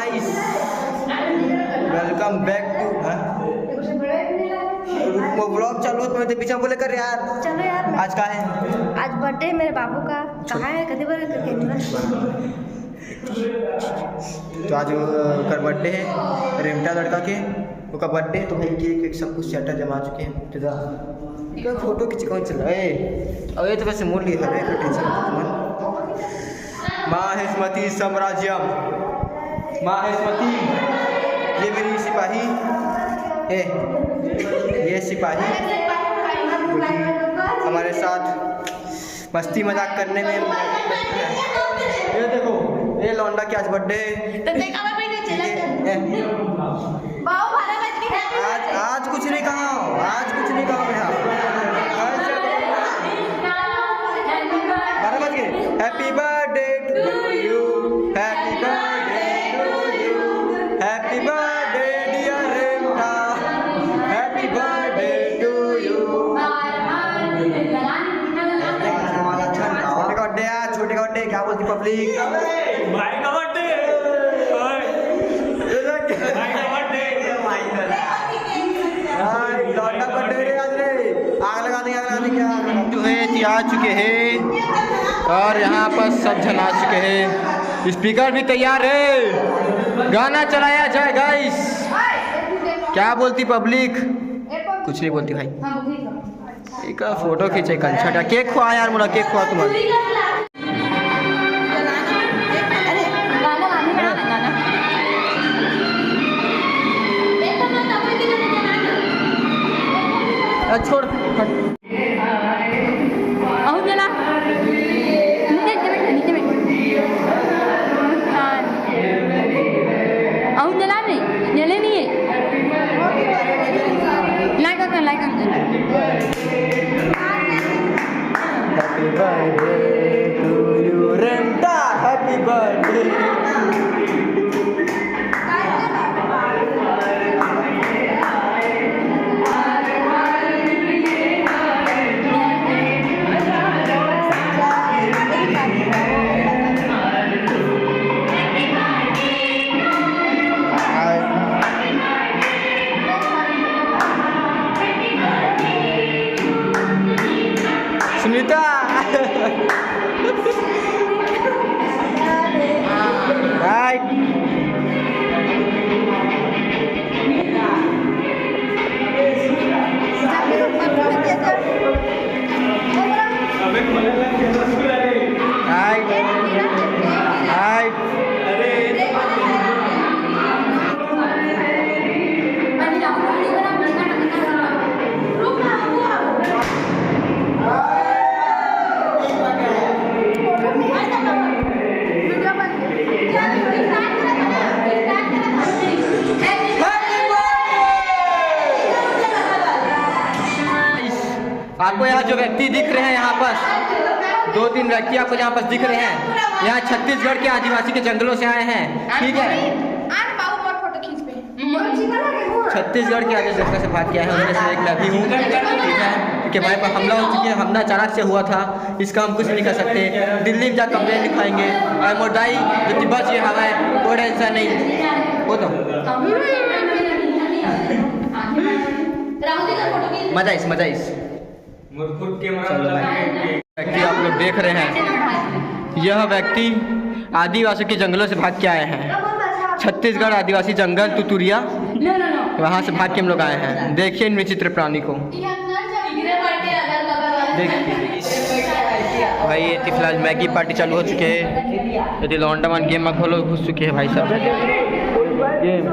Guys, welcome back to वो blog चालू है तो पीछे बोले कर यार। चलो यार, आज का है, आज बर्थडे मेरे बाबू का। कहाँ है कभी बार तो आज का बर्थडे है रेमटा लड़का के, उसका बर्थडे। तो भाई केक सब कुछ सेटअप जमा चुके हैं। तो फोटो खींच कौन चल रहा है? अब ये तो वैसे मोड़ लिया है, टेंशन मत। माहेश्मती साम्राज्यम, माहेश्मती ये मेरी सिपाही है, ये सिपाही हमारे साथ मस्ती मजाक करने में। ये देखो ये लौंडा की आज बर्थडे। आज कुछ नहीं कहा, आज कुछ नहीं कहा भैया। 12 बज गए। Happy birthday to you, happy birthday to you, happy birthday dear Remta, happy birthday to you. छोटे का बर्थडे है, छोटे का बर्थडे। क्या बोलती पब्लिक? भाई का बर्थडे, भाई का बर्थडे, लौंडा बर्थडे रे आज रे। आग लगा देंगे क्या? जो है आ चुके हैं और यहाँ पर सब जन आ चुके हैं। स्पीकर भी तैयार है, गाना चलाया जाए गाइस। क्या बोलती पब्लिक? कुछ नहीं बोलती भाई। एक फोटो खींचे कंछा, केक खुआ यार, मुझे केक खुआ तुम्हारा। छोड़ जला नीचे बैठ जला नहीं जले नहीं है। लाइक कर happy birthday to you Remta, happy birthday. Sunita right. आपको यहाँ जो व्यक्ति दिख रहे हैं, यहाँ पर 2-3 व्यक्ति आपको यहाँ पर दिख रहे हैं, यहाँ छत्तीसगढ़ के आदिवासी के जंगलों से आए हैं। ठीक है, छत्तीसगढ़ के आदिवासी जंगल से भाग के आए हैं, उनमें से एक मैं भी हूँ। ठीक है, क्योंकि हमारे पास हमला हो चुकी है, हमला अचानक से हुआ था, इसका हम कुछ नहीं कर सकते। दिल्ली में जाकर कंप्लेन लिखाएंगे। और मोटाई जो तिब्बत ये हवा है, कोई टेंशन नहीं हो। तो मजा इस चलो व्यक्ति आप लोग देख रहे हैं, यह व्यक्ति आदिवासी के जंगलों से भाग के आए हैं। छत्तीसगढ़ आदिवासी जंगल तुतुरिया, वहाँ से भाग के हम लोग आए हैं। देखिए इन विचित्र प्राणी को, देखिए भाई। ये फिलहाल मैगी पार्टी चालू हो चुके हैं। यदि लौंडामान गेम में खोलो घुस चुके हैं भाई साहब। गेम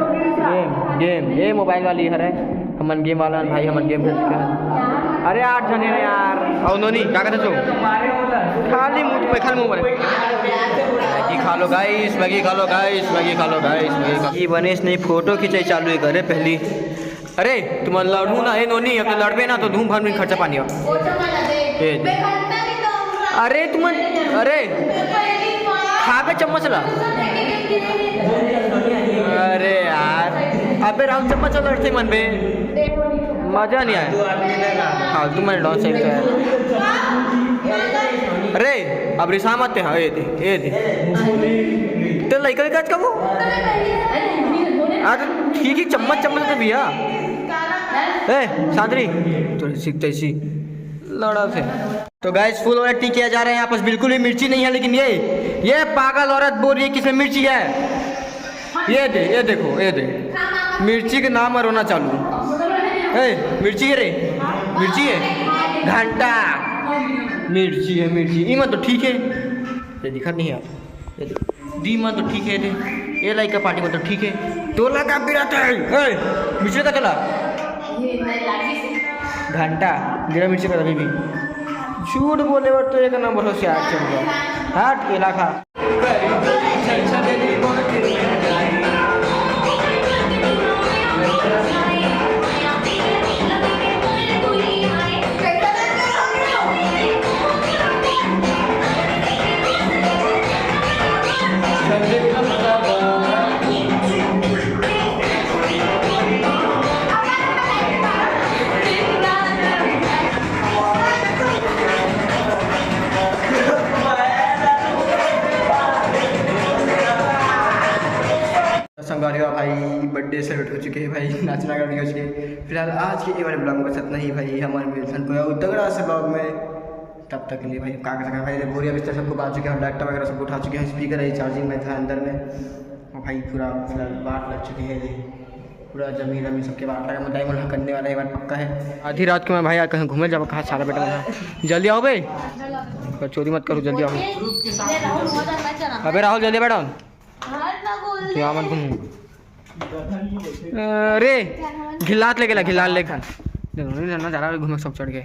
गेम गेम ये मोबाइल वाली है हमन गेम वाला भाई, हमन गेम खेल चुके हैं। अरे 8 जने ने यार। और नोनी क्या करते हो? खाली मुंह पे खाली मुंह पर मैगी खा लो गाइस, मैगी खा लो गाइस, मैगी खा लो गाइस, मैगी खा। ये बनेश नहीं फोटो खिंचाई चालू है करे पहली। अरे तुम लड़ू ना, ए नोनी अगर लड़बे ना तो धूम भर में खर्चा पानी हो। अरे तुम अरे खा के चम्मच ला। अरे यार अबे राउंड चम्मच लड़ते मन में मजा नहीं आया। हाँ तुम्हारे लॉन्च है यार। अरे अब रिसा मत। हाँ ये दे तो लड़का का वो तो ठीक ही चम्मच चम्मच दे भैया। ए सादरी तो सीखते सी लड़ा थे। तो गाइस फुल वाला टी किया जा रहा है यहाँ पर, बिल्कुल भी मिर्ची नहीं है, लेकिन ये पागल औरत बोल रही है किसमें मिर्ची है। ये देखो ये दे मिर्ची के नाम रोना चालू। ए मिर्ची है रे, मिर्ची है घंटा मिर्ची है मिर्ची ई मत तो ठीक है, ये दिखा नहीं यार दी मत तो ठीक है, ये लाइक का पार्टी मत तो ठीक है, तो लगा बिराता है मिर्ची का चला घंटा गिरा मिर्ची का भी झूठ बोले और तो एक नंबर हो से आठ चल गया हट केला खा। संगारिया भाई बर्थडे सेलिब्रेट हो चुके हैं भाई, नाचना गाना हो चुके हैं। फिलहाल आज के ये वाले ब्लॉग में इतना ही भाई, हमारे मिलसन को तगड़ा से ब्लॉग में, तब तक के लिए भाई क्या कर सकते भाई, बोरिया बिस्तर सबको बांध चुके हैं, लैपटॉप वगैरह सबको उठा चुके हैं, स्पीकर है चार्जिंग में था अंदर में, और भाई पूरा फिलहाल बाट लग चुकी है, पूरा जमीन वमीन सबके बाट लगा, मुद्दा मुल्हा करने वाला है बात पक्का है। आधी रात को मैं भाई कहीं घूमे जाओ, कहाँ सारा बेटा मैं जल्दी आओ भाई, चोरी मत करो जल्दी आओ। अबे राहुल जल्दी बैठो क्या मन घूमू अरे घिलात लेके घिलात लेकर जाना जा रहा है घूमे सब चढ़ के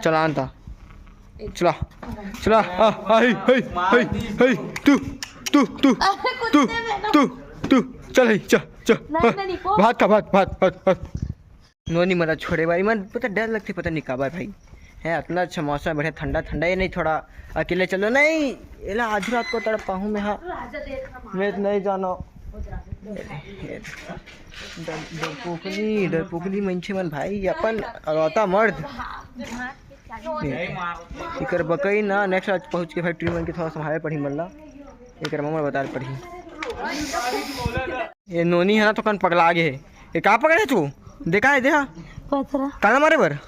चला अंता चला चला तू तू तू तू तू तू चल चल भात का भात नोनी मरा छोड़े भाई, मन पता डर लगती पता नहीं काबा भाई है, इतना अच्छा मौसम बढ़िया ठंडा ठंडा, ये नहीं थोड़ा अकेले चलो नहीं एला आधी रात को तड़पा हूँ मैं, हाँ मैं नहीं जाना डरपोकली मंचे मन भाई अपन अरौता मर्द इकर बकई ना नेक्स्ट आज पहुँच के भाई ट्रीटमेंट के थोड़ा संभाले पड़ी मल्ला एक मामा बता पड़ी। ये नोनी है ना तो कन पगला आगे है, ये कहाँ पकड़े तू देखा है देखा काला मारे बर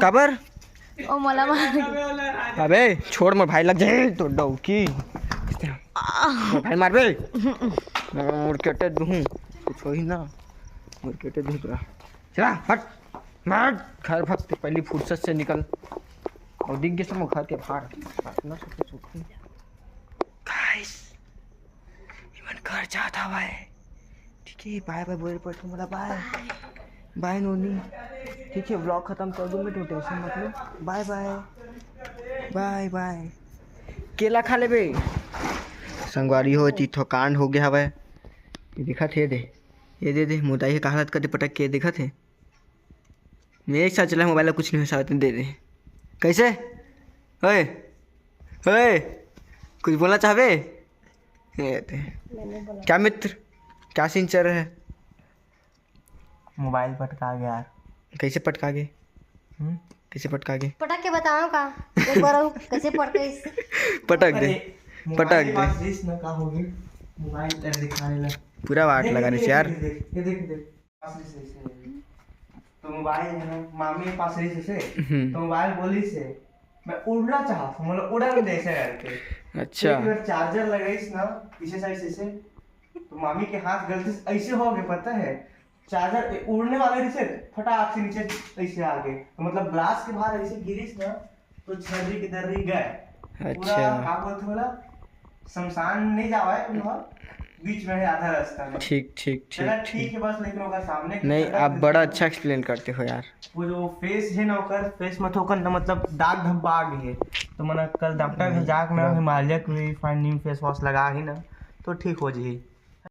काबर ओ मला मार अबे छोड़ मोर भाई लग जाए तो डौकी भाई मार बे मुर्केटे दूँ कुछ हो ही ना मुर्केटे दूँ पूरा चला हट मार घर भक्त पहली फुर्सत से निकल और दिख गया सब घर के बाहर ना सोचे सूखी गाइस इवन घर जाता हुआ है ठीक है, बाय बाय बोल पर तुम्हारा बाय बाय नोनी ठीक है, ब्लॉग खत्म कर दूँ मैं तो टेंशन मत लो, बाय बाय बाय बाय केला खा ले बे संगवारी हो तीर्थो कांड हो गया हवा ये दिखा थे दे ये दे मुदाई का हालत कर पटक के दिखा थे मेरे साथ चला मोबाइल कुछ नहीं हो सकता दे दे कैसे ओए ओए कुछ बोलना चाहवे क्या मित्र क्या सीन चल रहा है, मोबाइल पटका गया यार। कैसे पटका गए कैसे पटका गए पटक के बताओ का एक बार कैसे पटके पटक दे पटक दे न का होगी मोबाइल तेरे दिखाने लगा पूरा वाट लगा रही यार, ये देख तो मोबाइल है ना मामी के पास रही से तो मोबाइल बोली से मैं उड़ना चाहता हूं, मतलब उड़न दे से करके अच्छा अगर चार्जर लगाइस ना पीछे साइड से तो मामी के हाथ गलती से ऐसे हो गए पता है, चार्जर उड़ने वाले से फटाक से नीचे ऐसे आ गए, तो मतलब ग्लास के बाहर ऐसे गिरिस ना तो छर्री के दर्री गए। अच्छा क्या बोलते बोला शमशान नहीं जावा है तुम बीच में है आधा रास्ता में। ठीक ठीक ठीक ठीक है बस, लेकिन ओकर सामने नहीं आप बड़ा अच्छा एक्सप्लेन करते हो यार। वो जो फेस है ना ओकर फेस में थोकन ना मतलब दाग धब्बा आ गई है, तो मैंने कल डॉक्टर के जाके ना हिमालय की रिफाइंड नीम फेस वॉश लगा ही ना तो ठीक हो जाए।